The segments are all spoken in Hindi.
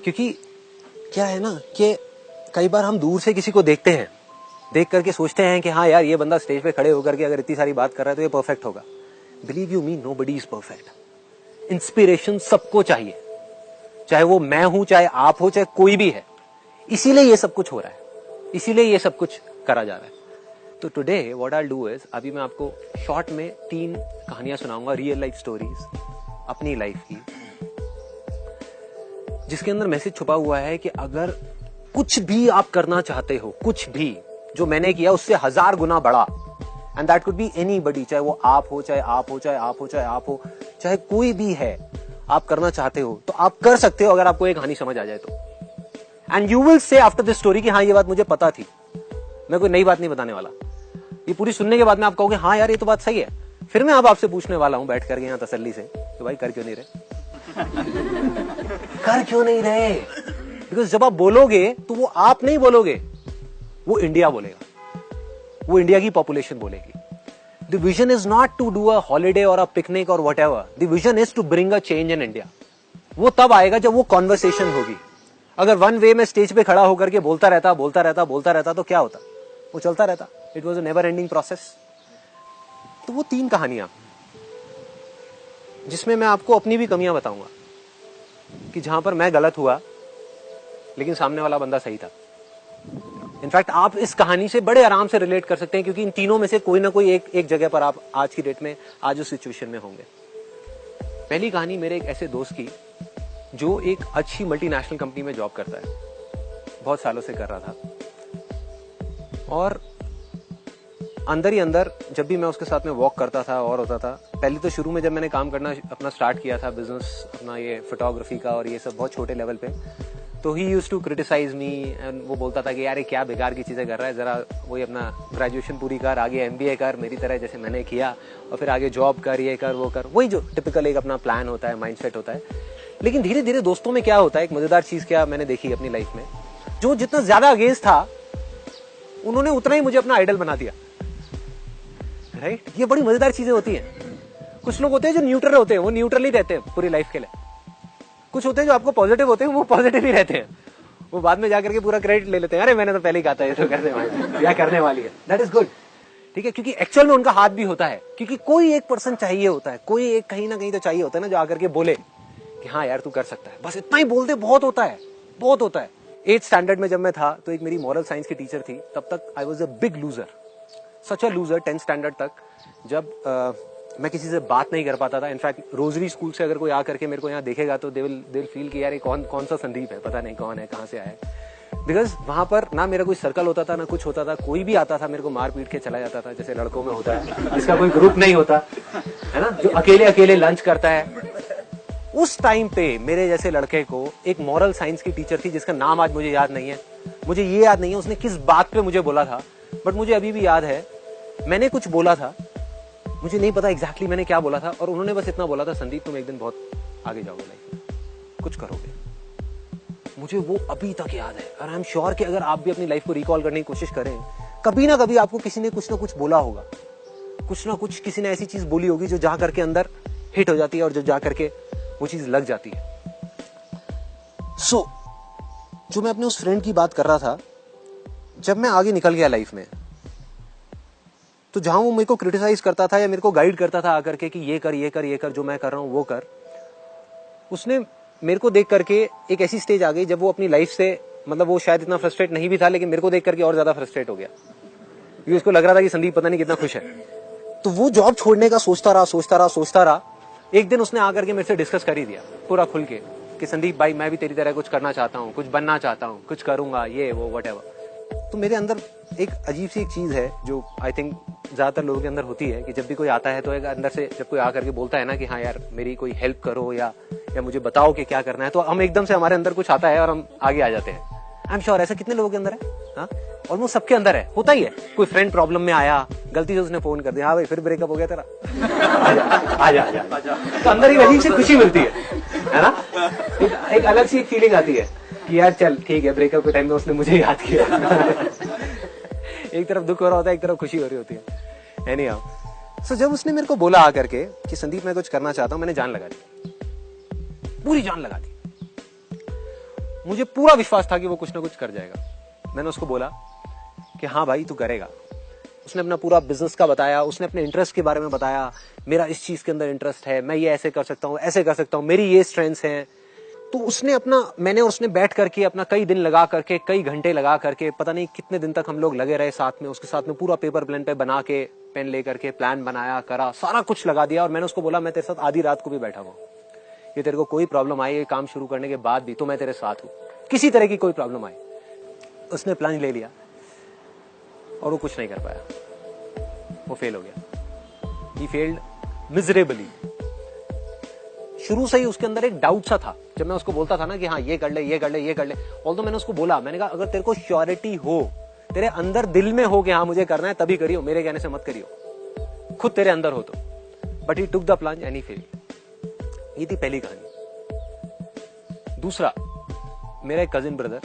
क्योंकि क्या है ना कि कई बार हम दूर से किसी को देखते हैं, देख करके सोचते हैं कि हाँ यार ये बंदा स्टेज पे खड़े होकर के अगर इतनी सारी बात कर रहा है तो ये परफेक्ट होगा। Believe you me, nobody is perfect. Inspiration सबको चाहिए, चाहे वो मैं हूं, चाहे आप हो, चाहे कोई भी है। इसीलिए ये सब कुछ हो रहा है, इसीलिए ये सब कुछ करा जा रहा है। तो today what I do is, अभी मैं आपको शॉर्ट में 3 कहानियां सुनाऊंगा, रियल लाइफ स्टोरीज अपनी लाइफ की, जिसके अंदर मैसेज छुपा हुआ है कि अगर कुछ भी आप करना चाहते हो, कुछ भी जो मैंने किया उससे 1000 गुना बड़ा, and that could be anybody, चाहे वो आप हो, चाहे आप हो, चाहे आप हो, चाहे आप हो, चाहे कोई भी है, आप करना चाहते हो तो आप कर सकते हो अगर आपको एक कहानी समझ आ जाए तो। And you will say after this story कि हाँ ये बात मुझे पता थी, मैं कोई नई बात नहीं बताने वाला। ये पूरी सुनने के बाद में आप कहोगे हाँ यार ये तो बात सही है। फिर मैं अब आपसे पूछने वाला हूं बैठ करके यहाँ तसल्ली से कि भाई कर क्यों नहीं रहे कर क्यों नहीं रहे? बिकॉज जब आप बोलोगे तो वो आप नहीं बोलोगे, वो इंडिया बोलेगा, वो इंडिया की पॉपुलेशन बोलेगी। The vision is not to do a holiday or a picnic or whatever, the vision is to bring a change in India. वो तब आएगा जब वो कॉन्वर्सेशन होगी। अगर वन वे में स्टेज पे खड़ा होकर के बोलता रहता तो क्या होता? वो चलता रहता, it was a never ending process. तो वो 3 कहानियां जिसमें मैं आपको अपनी भी कमियां बताऊंगा कि जहां पर मैं गलत हुआ लेकिन सामने वाला बंदा सही था। इनफैक्ट आप इस कहानी से बड़े आराम से रिलेट कर सकते हैं क्योंकि इन तीनों में से कोई ना कोई एक जगह पर आप आज की डेट में, आज उस सिचुएशन में होंगे। पहली कहानी मेरे एक ऐसे दोस्त की जो एक अच्छी मल्टीनेशनल कंपनी में जॉब करता है, बहुत सालों से कर रहा था, और अंदर ही अंदर जब भी मैं उसके साथ में वॉक करता था और होता था, पहले तो शुरू में जब मैंने काम करना अपना स्टार्ट किया था, बिजनेस अपना ये फोटोग्राफी का और ये सब बहुत छोटे लेवल पे, तो he used to criticize me and वो बोलता था कि यार ये क्या बेकार की चीजें कर रहा है, जरा वही अपना ग्रेजुएशन पूरी कर, आगे एमबीए कर मेरी तरह जैसे मैंने किया, और फिर आगे जॉब कर, ये कर वो कर, वही जो टिपिकल एक अपना प्लान होता है, माइंडसेट होता है। लेकिन धीरे धीरे दोस्तों में क्या होता है, एक मजेदार चीज क्या मैंने देखी अपनी लाइफ में, जो जितना ज्यादा अगेंस्ट था उन्होंने उतना ही मुझे अपना आइडल बना दिया। राइट? ये बड़ी मजेदार चीजें होती हैं। कुछ लोग होते हैं जो न्यूट्रल होते हैं, वो न्यूट्रल ही रहते हैं पूरी लाइफ के लिए। कुछ होते हैं जो आपको पॉजिटिव होते हैं, वो पॉजिटिव ही रहते हैं, वो बाद में जाकर के पूरा क्रेडिट ले लेते हैं, अरे मैंने तो पहले ही कहा था ये तो करने वाली है। दैट इज गुड, ठीक है, क्योंकि एक्चुअल में उनका हाथ भी होता है, क्योंकि कोई एक पर्सन चाहिए होता है, कोई एक कहीं ना कहीं तो चाहिए होता है ना जो आकर के बोले कि हाँ यार तू कर सकता है। बस इतना ही बोलते बहुत होता है, बहुत होता है। 8th स्टैंडर्ड में जब मैं था तो एक मेरी मॉरल साइंस की टीचर थी, तब तक I was a big loser, such a loser 10th standard तक, जब मैं किसी से बात नहीं कर पाता था। इनफैक्ट रोजरी स्कूल से अगर कोई आकर के मेरे को यहाँ देखेगा तो दे विल फील कि यार ये कौन सा संदीप है, पता नहीं कौन है, कहाँ से आया है। बिकॉज वहां पर ना मेरा कोई सर्कल होता था, ना कुछ होता था, कोई भी आता था मेरे को मार पीट के चला जाता था, जैसे लड़कों में होता है, जिसका कोई ग्रुप नहीं होता है ना, जो अकेले अकेले लंच करता है। उस टाइम पे मेरे जैसे लड़के को एक मॉरल साइंस की टीचर थी जिसका नाम आज मुझे याद नहीं है, मुझे ये याद नहीं है उसने किस बात पे मुझे बोला था, बट मुझे अभी भी याद है मैंने कुछ बोला था, मुझे नहीं पता एग्जैक्टली मैंने क्या बोला था, और उन्होंने बस इतना बोला था, संदीप तुम एक दिन बहुत आगे जाओगे लाइफ में, कुछ करोगे। मुझे वो अभी तक याद है, और आई एम श्योर कि अगर आप भी अपनी लाइफ को रिकॉल करने की कोशिश करें, कभी ना कभी आपको किसी ने कुछ ना कुछ बोला होगा, कुछ ना कुछ किसी ने ऐसी चीज बोली होगी जो जा करके अंदर हिट हो जाती है और जो जा करके वो चीज लग जाती है। सो जो मैं अपने उस फ्रेंड की बात कर रहा था, जब मैं आगे निकल गया लाइफ में, तो जहां वो मेरे को क्रिटिसाइज करता था या मेरे को गाइड करता था आकर के कि ये कर ये कर ये कर, जो मैं कर रहा हूं वो कर, उसने मेरे को देख करके एक ऐसी स्टेज आ गई जब वो अपनी लाइफ से, मतलब वो शायद इतना फ्रस्ट्रेट नहीं भी था, लेकिन मेरे को देख करके और ज्यादा फ्रस्ट्रेट हो गया, क्योंकि उसको लग रहा था कि संदीप पता नहीं कितना खुश है। तो वो जॉब छोड़ने का सोचता रहा। एक दिन उसने आकर के मेरे से डिस्कस कर ही दिया पूरा खुल के कि संदीप भाई मैं भी तेरी तरह कुछ करना चाहता हूँ, कुछ बनना चाहता हूँ, कुछ करूंगा, ये वो व्हाटएवर। तो मेरे अंदर एक अजीब सी एक चीज है जो आई थिंक ज्यादातर लोगों के अंदर होती है कि जब भी कोई आता है तो एक अंदर से जब कोई आकर के बोलता है ना कि हाँ यार मेरी कोई हेल्प करो या मुझे बताओ कि क्या करना है, तो हम एकदम से हमारे अंदर कुछ आता है और हम आगे आ जाते हैं। आई एम श्योर ऐसा कितने लोगों के अंदर है, हाँ ऑलमोस्ट सबके अंदर है, होता ही है। कोई फ्रेंड प्रॉब्लम में आया, गलती से उसने फोन कर दिया, हाँ भाई फिर ब्रेकअप हो गया तेरा, आजा, तो अंदर एक अजीब सी खुशी मिलती है ना, एक अलग सी फीलिंग आती है कि यार चल ठीक है, ब्रेकअप के टाइम में उसने मुझे याद किया। एक तरफ दुख हो रहा होता है, एक तरफ खुशी हो रही होती है। एनीहाउ, सो जब उसने मेरे को बोला आकर के कि संदीप मैं कुछ करना चाहता हूं, मैंने जान लगा दी, पूरी जान लगा दी। मुझे पूरा विश्वास था कि वो कुछ ना कुछ कर जाएगा। मैंने उसको बोला कि हाँ भाई तू करेगा। उसने अपना पूरा बिजनेस का बताया, उसने अपने इंटरेस्ट के बारे में बताया, मेरा इस चीज के अंदर इंटरेस्ट है, मैं ये ऐसे कर सकता हूँ, ऐसे कर सकता हूँ, मेरी ये स्ट्रेंथ्स हैं। तो उसने अपना, मैंने और उसने बैठ करके अपना कई दिन लगा करके, कई घंटे लगा करके, पता नहीं कितने दिन तक हम लोग लगे रहे साथ में, उसके साथ में पूरा पेपर प्लान पे बना के, पेन लेकर के प्लान बनाया, करा, सारा कुछ लगा दिया। और मैंने उसको बोला मैं तेरे साथ आधी रात को भी बैठा हुआ, ये तेरे को कोई प्रॉब्लम आई ये काम शुरू करने के बाद भी तो मैं तेरे साथ हूँ, किसी तरह की कोई प्रॉब्लम आई। उसने प्लान ले लिया और वो कुछ नहीं कर पाया, वो फेल हो गया। He failed miserably. शुरू से ही उसके अंदर एक डाउट सा था। जब मैं उसको बोलता था ना कि हाँ ये कर ले, ये कर ले, ये कर ले, ऑल्दो मैंने उसको बोला, मैंने कहा अगर तेरे को श्योरिटी हो, तेरे अंदर दिल में हो कि हाँ मुझे करना है, तभी करियो, मेरे कहने से मत करियो, खुद तेरे अंदर हो तो। But he took the plunge and he failed. ये थी पहली कहानी। दूसरा, मेरा एक cousin brother,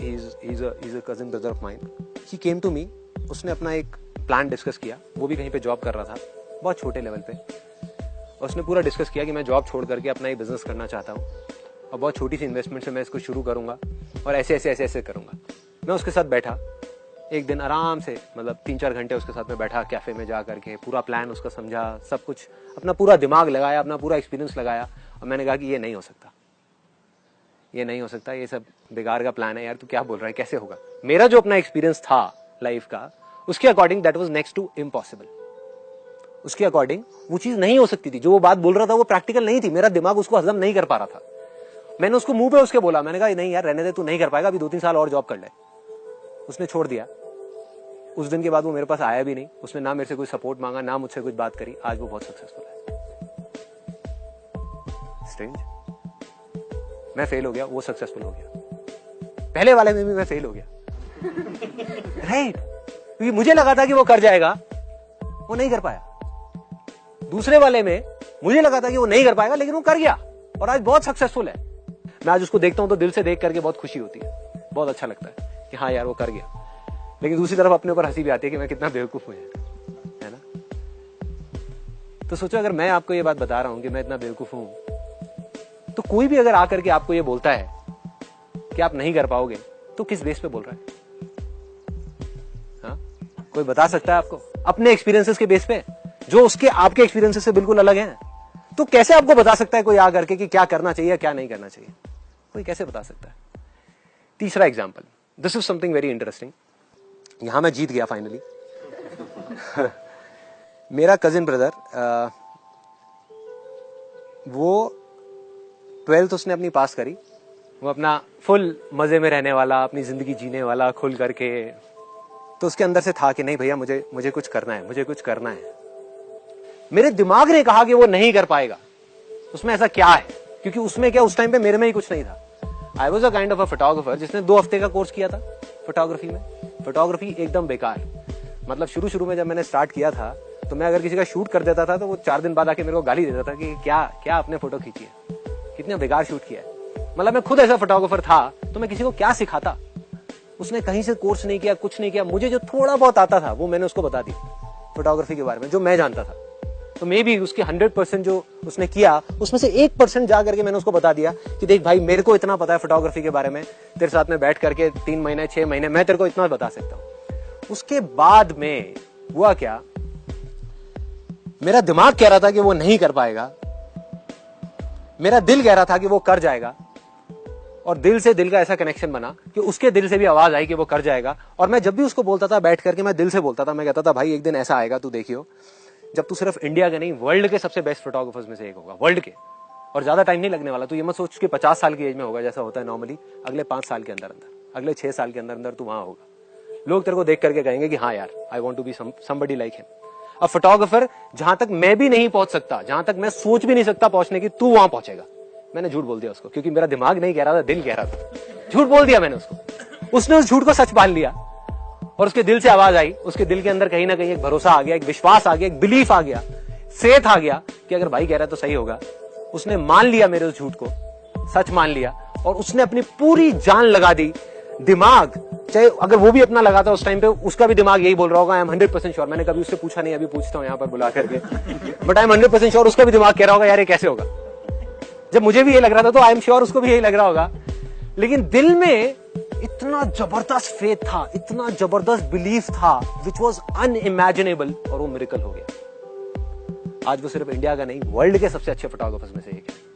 is a cousin brother of mine, he came to me. उसने अपना एक प्लान डिस्कस किया, वो भी कहीं पे जॉब कर रहा था, बहुत छोटे लेवल पे। उसने पूरा डिस्कस किया कि मैं जॉब छोड़ करके अपना एक बिजनेस करना चाहता हूँ और बहुत छोटी सी इन्वेस्टमेंट से मैं इसको शुरू करूंगा और ऐसे ऐसे ऐसे ऐसे करूंगा। मैं उसके साथ बैठा एक दिन आराम से, मतलब 3-4 घंटे उसके साथ में बैठा कैफे में जा करके, पूरा प्लान उसका समझा, सब कुछ अपना पूरा दिमाग लगाया, अपना पूरा एक्सपीरियंस लगाया। और मैंने कहा कि ये नहीं हो सकता, ये नहीं हो सकता, ये सब बेकार का प्लान है यार, तू क्या बोल रहा है, कैसे होगा। मेरा जो अपना एक्सपीरियंस था लाइफ का, उसके according that was next to impossible. उसके अकॉर्डिंग वो चीज नहीं हो सकती थी। जो वो बात बोल रहा था वो प्रैक्टिकल नहीं थी, मेरा दिमाग उसको हजम नहीं कर पा रहा था। मैंने उसको मुंह पे उसके बोला, मैंने कहा नहीं यार रहने दे, तू नहीं कर पाएगा, अभी 2-3 साल और जॉब कर ले। उसने छोड़ दिया। उस दिन के बाद वो मेरे पास आया भी नहीं, उसने ना मेरे से कोई सपोर्ट मांगा, ना मुझसे कुछ बात करी। आज वो बहुत सक्सेसफुल है। स्ट्रेंज। मैं फेल हो गया, वो सक्सेसफुल हो गया। पहले वाले में भी मैं फेल हो गया, राइट? क्योंकि मुझे लगा था कि वो कर जाएगा, वो नहीं कर पाया। दूसरे वाले में मुझे लगा था कि वो नहीं कर पाएगा, लेकिन वो कर गया और आज बहुत सक्सेसफुल है। मैं आज उसको देखता हूं तो दिल से देख करके बहुत खुशी होती है, बहुत अच्छा लगता है कि हाँ यार वो कर गया। लेकिन दूसरी तरफ अपने ऊपर हंसी भी आती है कि मैं कितना बेवकूफ हूं, है ना? तो सोचो, अगर मैं आपको ये बात बता रहा हूं कि मैं इतना बेवकूफ हूं, तो कोई भी अगर आकर के आपको ये बोलता है कि आप नहीं कर पाओगे, तो किस बेस पे बोल रहा है? हाँ, कोई बता सकता है आपको? अपने एक्सपीरियंसेस के बेस पे, जो उसके आपके एक्सपीरियंसेस से बिल्कुल अलग हैं। तो कैसे आपको बता सकता है कोई आ करके कि क्या करना चाहिए, क्या नहीं करना चाहिए? कोई कैसे बता सकता है? तीसरा example, this is something very interesting. यहां मैं जीत गया फाइनली। मेरा कजिन ब्रदर, वो 12th उसने अपनी पास करी। वो अपना फुल मजे में रहने वाला, अपनी जिंदगी जीने वाला, खुल करके। तो उसके अंदर से था कि नहीं भैया, मुझे कुछ करना है, मुझे कुछ करना है। मेरे दिमाग ने कहा कि वो नहीं कर पाएगा। उसमें ऐसा क्या है? क्योंकि उसमें क्या, उस टाइम पे मेरे में ही कुछ नहीं था। I was a kind of a photographer जिसने 2 हफ्ते का कोर्स किया था फोटोग्राफी में। फोटोग्राफी एकदम बेकार। मतलब शुरू में जब मैंने स्टार्ट किया था, तो मैं अगर किसी का शूट कर देता था तो वो 4 दिन बाद आके मेरे को गाली देता था कि क्या आपने फोटो खींची है, कितने बेकार शूट किया है। मतलब मैं खुद ऐसा फोटोग्राफर था, तो मैं किसी को क्या सिखाता। उसने कहीं से कोर्स नहीं किया, कुछ नहीं किया। मुझे जो थोड़ा बहुत आता था वो मैंने उसको बता दिया फोटोग्राफी के बारे में, जो मैं जानता था। तो मे बी उसके 100% जो उसने किया, उसमें से 1% जा करके मैंने उसको बता दिया कि देख भाई, मेरे को इतना पता है फोटोग्राफी के बारे में, तेरे साथ में बैठ करके 3 महीने 6 महीने मैं तेरे को इतना बता सकता हूं। उसके बाद में हुआ क्या, मेरा दिमाग कह रहा था कि वो नहीं कर पाएगा, मेरा दिल कह रहा था कि वो कर जाएगा, और दिल से दिल का ऐसा कनेक्शन बना कि उसके दिल से भी आवाज आई कि वो कर जाएगा। और मैं जब भी उसको बोलता था बैठ करके, मैं दिल से बोलता था, मैं कहता था भाई एक दिन ऐसा आएगा, तू देखियो, जब तू सिर्फ इंडिया के नहीं, वर्ल्ड के सबसे बेस्ट फोटोग्राफर्स में से एक होगा, वर्ल्ड के। और ज्यादा टाइम नहीं लगने वाला। तू ये मत सोच कि 50 साल की एज में होगा जैसा होता है नॉर्मली। अगले 5 साल के अंदर, अगले 6 साल के अंदर तू वहां होगा। लोग तेरे को देख करके कहेंगे कि हाँ यार, I want to be somebody like him. अब फोटोग्राफर जहां तक मैं भी नहीं पहुंच सकता, जहां तक मैं सोच भी नहीं सकता पहुंचने की, तू वहां पहुंचेगा। मैंने झूठ बोल दिया उसको, क्योंकि मेरा दिमाग नहीं कह रहा था, दिल कह रहा था। झूठ बोल दिया मैंने उसको। उसने उस झूठ को सच मान लिया और उसके दिल से आवाज आई। उसके दिल के अंदर कहीं ना कहीं एक भरोसा आ गया, एक विश्वास आ गया, एक बिलीफ आ गया, फेथ आ गया कि अगर भाई कह रहा है तो सही होगा। उसने मान लिया मेरे उस झूठ को, सच मान लिया, और उसने अपनी पूरी जान लगा दी। दिमाग चाहे अगर वो भी अपना लगाता उस टाइम पे, उसका भी दिमाग यही बोल रहा होगा, आई एम 100% श्योर। मैंने कभी उससे पूछा नहीं, अभी पूछता हूं यहां पर बुला करके, बट आई एम 100% श्योर उसका भी दिमाग कह रहा होगा यार ये कैसे होगा। जब मुझे भी ये लग रहा था तो आई एम श्योर उसको भी यही लग रहा होगा। लेकिन दिल में इतना जबरदस्त फेथ था, इतना जबरदस्त बिलीफ था, विच वॉज अनइमेजिनेबल, और वो मिरेकल हो गया। आज वो सिर्फ इंडिया का नहीं, वर्ल्ड के सबसे अच्छे फोटोग्राफर्स में से एक है।